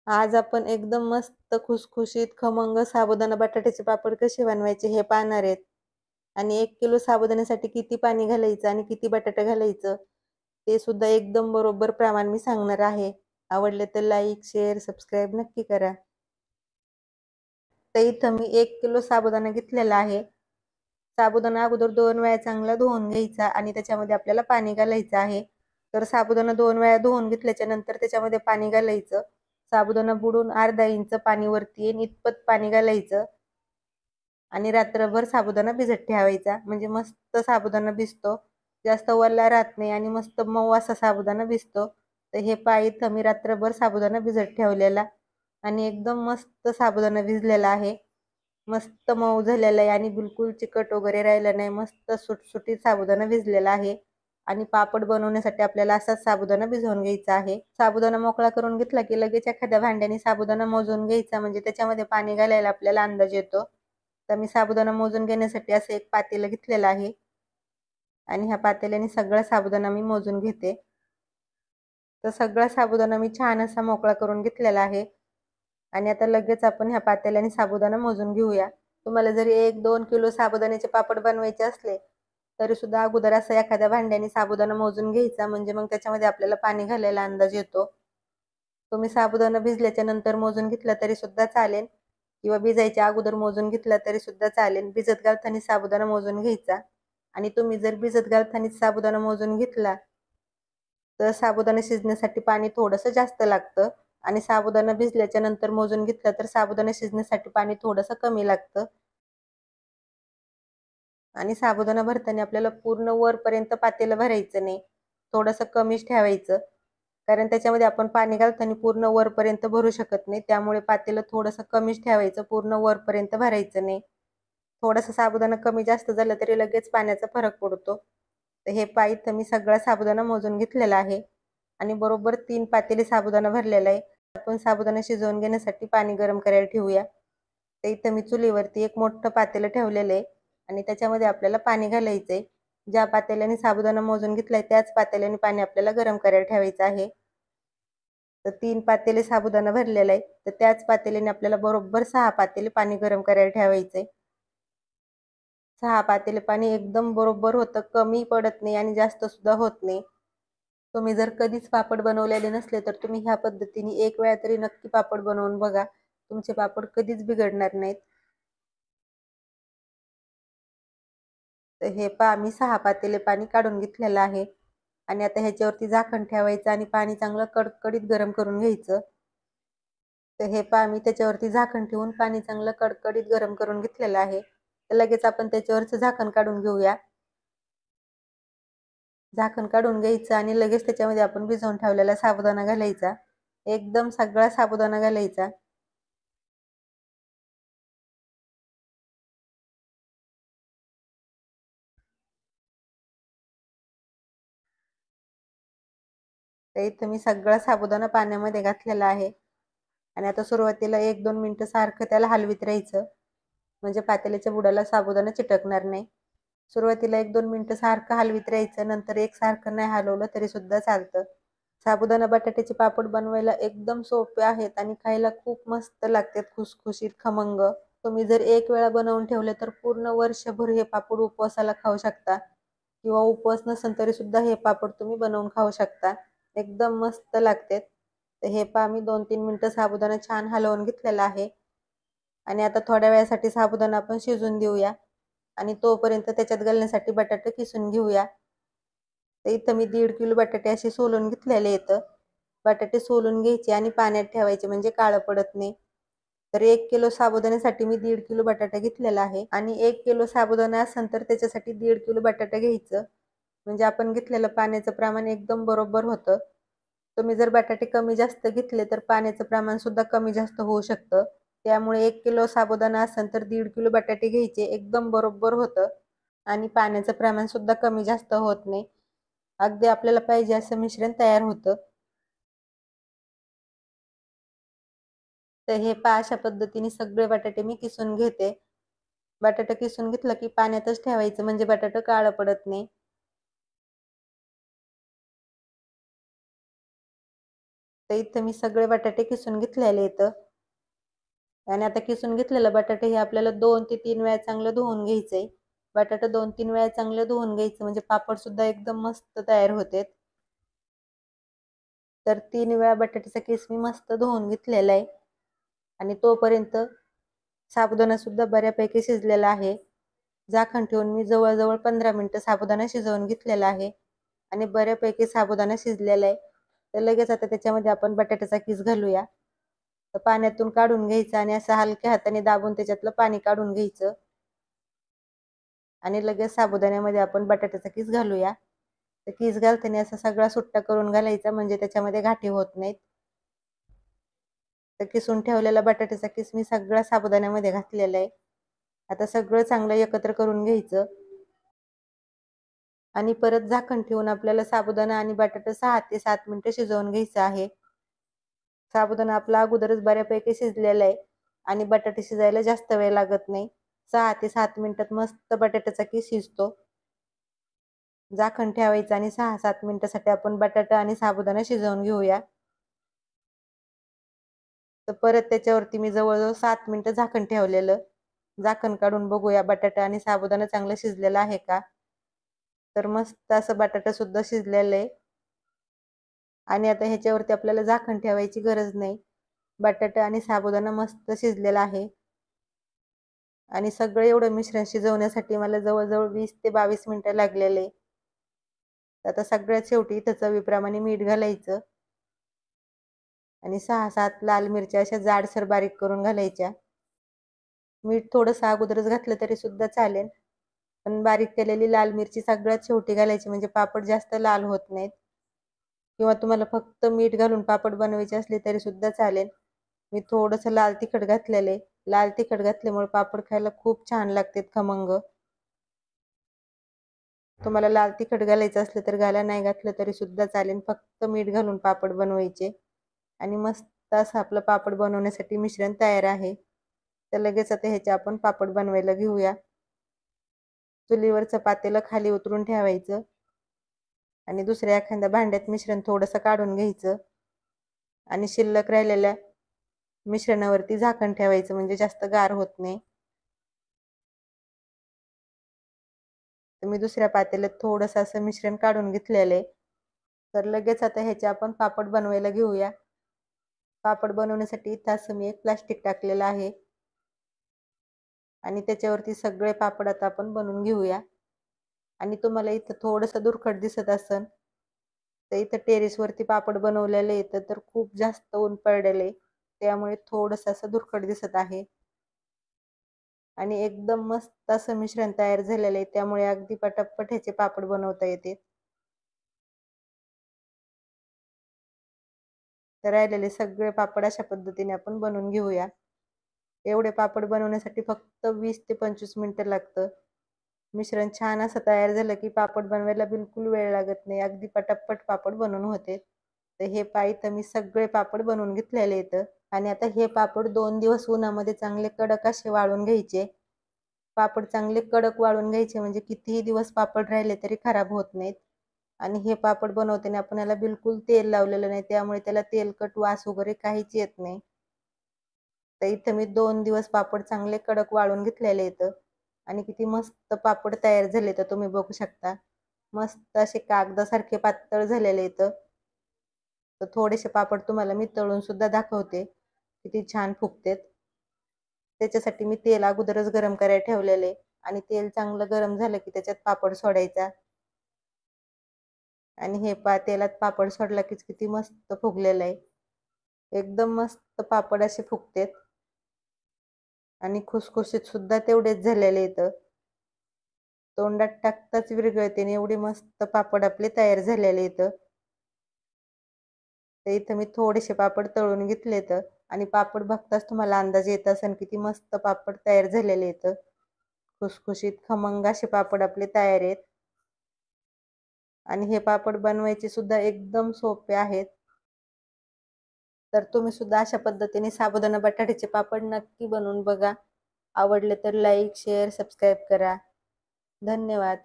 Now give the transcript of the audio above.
आज आपण एकदम मस्त खुसखुशीत खमंग साबुदाणा बटाट्याचे पापड कसे बनवायचे हे पाहणार आहेत. आणि 1 किलो साबुदाण्यासाठी किती पाणी घालायचं आणि किती बटाटा घालायचं ते सुद्धा एकदम बरोबर प्रमाण मी सांगणार आहे. आवडले तर लाईक, शेअर, सबस्क्राईब नक्की करा. तर इथं मी 1 किलो साबुदाणा घेतलेला आहे. साबुदाणा अगोदर 2 वेळा चांगला धुवून घ्यायचा आणि त्याच्यामध्ये आपल्याला पाणी घालायचं आहे. तर साबुदाणा 2 वेळा धुवून घेतल्याच्या नंतर त्याच्यामध्ये पाणी घालायचं. साबुदाणा बुडून अर्धा इंच पाणी वरती येईल इतपत पाणी घालायचं आणि रात्रभर साबुदाणा भिजत ठेवायचा. म्हणजे मस्त साबुदाणा भिजतो. जास्त ओला राहत नाही आणि मस्त मऊ असा साबुदाणा भिजतो. तर हे पहा इथं मी रात्रभर साबुदाणा भिजत ठेवलेला आणि एकदम मस्त साबुदाणा भिजलेला आहे. मस्त मऊ झालेला आहे आणि बिलकुल चिकट वगैरे राहिलं नाही. मस्त सुटसुटीत साबुदाणा भिजलेला आहे. आणि पापड बनवण्यासाठी आपल्याला असाच साबुदाणा भिजवून घ्यायचा आहे. साबुदाणा मोकळा करून घेतला की लगेच एखाद्या भांड्याने साबुदाणा मोजून घ्यायचा, म्हणजे त्याच्यामध्ये पाणी घालायला आपल्याला अंदाज येतो. तर मी साबुदाणा मोजून घेण्यासाठी असं एक पातेलं घेतलेलं आहे आणि ह्या पातेल्याने सगळा साबुदाणा मी मोजून घेते. तर सगळा साबुदाणा मी छान असा मोकळा करून घेतलेला आहे आणि आता लगेच आपण ह्या पातेल्याने साबुदाणा मोजून घेऊया. तुम्हाला जरी 1-2 किलो साबुदाण्याचे पापड बनवायचे असले तरी सुद्धा अगोदर असं एखाद्या भांड्याने साबुदाणा मोजून घ्यायचा, म्हणजे मग त्याच्यामध्ये आपल्याला पाणी घालायला अंदाज येतो. तुम्ही साबुदाणा भिजल्याच्या नंतर मोजून घेतला तरी सुद्धा चालेल किंवा भिजायच्या अगोदर मोजून घेतला तरी सुद्धा चालेल. भिजत घालताना साबुदाणा मोजून घ्यायचा आणि तुम्ही जर भिजत घालताना साबुदाणा मोजून घेतला तर साबुदाणा शिजण्यासाठी पाणी थोडंसं जास्त लागतं आणि साबुदाणा भिजल्याच्या नंतर मोजून घेतला तर साबुदाणा शिजण्यासाठी पाणी थोडंसं कमी लागतं. आणि साबुदाणा भरताना आपल्याला पूर्ण वरपर्यंत पातेलं भरायचं नाही. थोडंसं कमीच ठेवायचं. कारण त्याच्यामध्ये आपण पाणी घालताना पूर्ण वरपर्यंत भरू शकत नाही. त्यामुळे पातेलं थोडंसं कमीच ठेवायचं. पूर्ण वरपर्यंत भरायचं नाही. थोडासा साबुदाणा कमी जास्त झाला तरी लगेच पाण्याचा फरक पडतो. तर हे पहा इथं मी सगळा साबुदाणा मोजून घेतलेला आहे आणि बरोबर 3 पातेले साबुदाणा भरलेला आहे. आपण साबुदाणा शिजवून घेण्यासाठी पाणी गरम करायला ठेवूया. तर इथं मी चुलीवरती एक मोठं पातेलं ठेवलेलं आहे आणि त्याच्यामध्ये आपल्याला पाणी घालायचं आहे. ज्या पातेल्याने साबुदाणा मोजून घेतलाय त्याच पातेल्याने पाणी आपल्याला गरम करायला ठेवायचं आहे. तर 3 पातेले साबुदाणा भरलेला आहे. तर त्याच पातेल्याने आपल्याला बरोबर 6 पातेले पाणी गरम करायला ठेवायचं आहे. 6 पातेले पाणी एकदम बरोबर होतं. कमी पडत नाही आणि जास्त सुद्धा होत नाही. तुम्ही जर कधीच पापड बनवलेले नसले तर तुम्ही ह्या पद्धतीने एक वेळा तरी नक्की पापड बनवून बघा. तुमचे पापड कधीच बिघडणार नाहीत. तर हे पहा मी 6 पातेले पाणी काढून घेतलेलं आहे आणि आता ह्याच्यावरती झाकण ठेवायचं आणि पाणी चांगलं कडकडीत गरम करून घ्यायचं. तर हे पहा मी त्याच्यावरती झाकण ठेवून पाणी चांगलं कडकडीत गरम करून घेतलेलं आहे. तर लगेच आपण त्याच्यावरचं झाकण काढून घेऊया. झाकण काढून घ्यायचं आणि लगेच त्याच्यामध्ये आपण भिजवून ठेवलेला साबुदाणा घालायचा. एकदम सगळा साबुदाणा घालायचा. तर इथं मी सगळा साबुदाणा पाण्यामध्ये घातलेला आहे आणि आता सुरुवातीला 1-2 मिनिटं सारखं त्याला हलवीत राहायचं, म्हणजे पातेल्याच्या बुडाला साबुदाणा चिटकणार नाही. सुरुवातीला 1-2 मिनिटं सारखं हलवीत राहायचं, नंतर एकसारखं नाही हलवलं तरी सुद्धा चालतं. साबुदाणा बटाट्याचे पापड बनवायला एकदम सोपे आहेत आणि खायला खूप मस्त लागतात, खुसखुशीत खमंग. तुम्ही जर एक वेळा बनवून ठेवले तर पूर्ण वर्षभर हे पापड उपवासाला खाऊ शकता किंवा उपवास नसेल तरी सुद्धा हे पापड तुम्ही बनवून खाऊ शकता. एकदम मस्त लागतात. तर हे पहा मी 2-3 मिनिटं साबुदाणा छान हलवून घेतलेला आहे आणि आता थोड्या वेळासाठी साबुदाणा आपण शिजून देऊया आणि तोपर्यंत त्याच्यात घालण्यासाठी बटाटे किसून घेऊया. तर इथं मी 1.5 किलो बटाटे असे सोलून घेतलेले आहेत. बटाटे सोलून घ्यायचे आणि पाण्यात ठेवायचे, म्हणजे काळं पडत नाही. तर 1 किलो साबुदाण्यासाठी मी 1.5 किलो बटाटा घेतलेला आहे आणि 1 किलो साबुदाणा असेल तर त्याच्यासाठी 1.5 किलो बटाटा घ्यायचं. म्हणजे आपण घेतलेलं पाण्याचं प्रमाण एकदम बरोबर होतं. तुम्ही जर बटाटे कमी जास्त घेतले तर पाण्याचं प्रमाण सुद्धा कमी जास्त होऊ शकतं. त्यामुळे 1 किलो साबुदाणा असेल तर 1.5 किलो बटाटे घ्यायचे, एकदम बरोबर होतं आणि पाण्याचं प्रमाण सुद्धा कमी जास्त होत नाही. अगदी आपल्याला पाहिजे असं मिश्रण तयार होतं. तर हे पहा अशा पद्धतीने सगळे बटाटे मी किसून घेते. बटाटा किसून घेतलं की पाण्यातच ठेवायचं, म्हणजे बटाटा काळं पडत नाही. तर इथं मी सगळे बटाटे किसून घेतलेले आहेत आणि आता किसून घेतलेलं बटाटे हे आपल्याला 2 ते 3 वेळा चांगलं धुवून घ्यायचंय. बटाटा 2-3 वेळा चांगलं धुवून घ्यायचं म्हणजे पापड सुद्धा एकदम मस्त तयार होतात. तर 3 वेळा बटाट्याचा किस मी मस्त धुवून घेतलेला आहे आणि तोपर्यंत साबुदाणा सुद्धा बऱ्यापैकी शिजलेला आहे. झाकण ठेवून मी जवळजवळ 15 मिनिटं साबुदाणा शिजवून घेतलेला आहे आणि बऱ्यापैकी साबुदाणा शिजलेला आहे. तर लगेच आता त्याच्यामध्ये आपण बटाट्याचा किस घालूया. तर पाण्यातून काढून घ्यायचं आणि असं हलक्या हाताने दाबून त्याच्यातलं पाणी काढून घ्यायचं आणि लगेच साबुदाण्यामध्ये आपण बटाट्याचा किस घालूया. तर किस घालताना असा सगळा सुट्टा करून घालायचा म्हणजे त्याच्यामध्ये गाठी होत नाहीत. तर किसून ठेवलेला बटाट्याचा किस मी सगळा साबुदाण्यामध्ये घातलेला आहे. आता सगळं चांगलं एकत्र करून घ्यायचं आणि परत झाकण ठेवून आपल्याला साबुदाणा आणि बटाटा 6 ते 7 मिनिटं शिजवून घ्यायचं आहे. साबुदाणा आपला अगोदरच बऱ्यापैकी शिजलेला आहे आणि बटाटे शिजायला जास्त वेळ लागत नाही. 6 ते 7 मिनिटात मस्त बटाट्याचा किस शिजतो. झाकण ठेवायचं आणि 6-7 मिनिटासाठी आपण बटाटा आणि साबुदाणा शिजवून घेऊया. तर परत त्याच्यावरती मी जवळजवळ 7 मिनिटं झाकण ठेवलेलं. झाकण काढून बघूया बटाटा आणि साबुदाणा चांगलं शिजलेला आहे का? तर मस्त असं बटाटा सुद्धा शिजलेलं आहे आणि आता ह्याच्यावरती आपल्याला झाकण ठेवायची गरज नाही. बटाटा आणि साबुदाणा मस्त शिजलेला आहे आणि सगळं एवढं मिश्रण शिजवण्यासाठी मला जवळजवळ 20 ते 22 मिनिटं लागलेले. आता सगळ्यात शेवटी इथं चवीप्रमाणे मीठ घालायचं आणि 6-7 लाल मिरच्या अशा जाडसर बारीक करून घालायच्या. मीठ थोडंसं अगोदरच घातलं तरी सुद्धा चालेल, पण बारीक केलेली लाल मिरची सगळ्यात शेवटी घालायची म्हणजे पापड जास्त लाल होत नाहीत. किंवा तुम्हाला फक्त मीठ घालून पापड बनवायचे असले तरी सुद्धा चालेल. मी थोडंसं लाल तिखट घातलेलं आहे. लाल तिखट घातल्यामुळे पापड खायला खूप छान लागतात खमंग. तुम्हाला लाल तिखट घालायचं असलं तर घाला, नाही घातलं तरी सुद्धा चालेल. फक्त मीठ घालून पापड बनवायचे आणि मस्त असं आपलं पापड बनवण्यासाठी मिश्रण तयार आहे. तर लगेच आता ह्याचे आपण पापड बनवायला घेऊया. चुलीवरचं पातेलं खाली उतरून ठेवायचं आणि दुसऱ्या एखाद्या भांड्यात मिश्रण थोडंसं काढून घ्यायचं आणि शिल्लक राहिलेल्या मिश्रणावरती झाकण ठेवायचं म्हणजे जास्त गार होत नाही. तर मी दुसऱ्या पातेल्यात थोडंसं असं मिश्रण काढून घेतलेलं आहे. तर लगेच आता ह्याचे आपण पापड बनवायला घेऊया. पापड बनवण्यासाठी इथं असं मी एक प्लास्टिक टाकलेलं आहे आणि त्याच्यावरती सगळे पापड आता आपण बनवून घेऊया. आणि तुम्हाला इथं थोडंसं दुरकट दिसत असेल तर इथं टेरेसवरती पापड बनवलेले येतं तर खूप जास्त ऊन पडलेलं आहे, त्यामुळे थोडंसं असं दुरकट दिसत आहे आणि एकदम मस्त असं मिश्रण तयार झालेलं आहे, त्यामुळे अगदी पटापट ह्याचे पापड बनवता येते. तर राहिलेले सगळे पापड अशा पद्धतीने आपण बनवून घेऊया. एवढे पापड बनवण्यासाठी फक्त 20 ते 25 मिनिटं लागतं. मिश्रण छान असं तयार झालं की पापड बनवायला बिलकुल वेळ लागत नाही. अगदी पटापट पापड बनवून होते. तर हे तर मी सगळे पापड बनवून घेतलेले आहेत आणि आता हे पापड 2 दिवस उन्हामध्ये चांगले कडक असे वाळून घ्यायचे. पापड चांगले कडक वाळून घ्यायचे म्हणजे कितीही दिवस पापड राहिले तरी खराब होत नाहीत. आणि हे पापड बनवताना आपण याला बिलकुल तेल लावलेलं नाही, त्यामुळे त्याला तेलकट वास वगैरे काहीच येत नाही. तर इथं मी 2 दिवस पापड चांगले कडक वाळून घेतलेले आहेत आणि किती मस्त पापड तयार झाले तर तुम्ही बघू शकता. मस्त असे कागदासारखे पातळ झालेले आहेत. तर थोडेसे पापड तुम्हाला मी तळून सुद्धा दाखवते किती छान फुगतात. त्याच्यासाठी मी तेल अगोदरच गरम करायला ठेवलेले आणि तेल चांगलं गरम झालं की त्याच्यात पापड सोडायचा आणि हे तेलात पापड सोडला की किती मस्त फुगलेलं आहे. एकदम मस्त पापड असे फुगतात आणि खुसखुशीत सुद्धा तेवढेच झालेले आहेत. तोंडात टाकताच विरघळते आणि एवढे मस्त पापड आपले तयार झालेले आहेत. तर इथं मी थोडेसे पापड तळून घेतलेत आणि पापड बघताच तुम्हाला अंदाज येत असेल किती मस्त पापड तयार झालेले आहेत. खुसखुशीत खमंग असे पापड आपले तयार आहेत आणि हे पापड बनवायचे सुद्धा एकदम सोपे आहेत. तर तुम्ही सुद्धा अशा पद्धतीने साबुदाणा बटाट्याचे पापड नक्की बनवून बघा. आवडले तर लाईक, शेअर, सबस्क्राईब करा. धन्यवाद.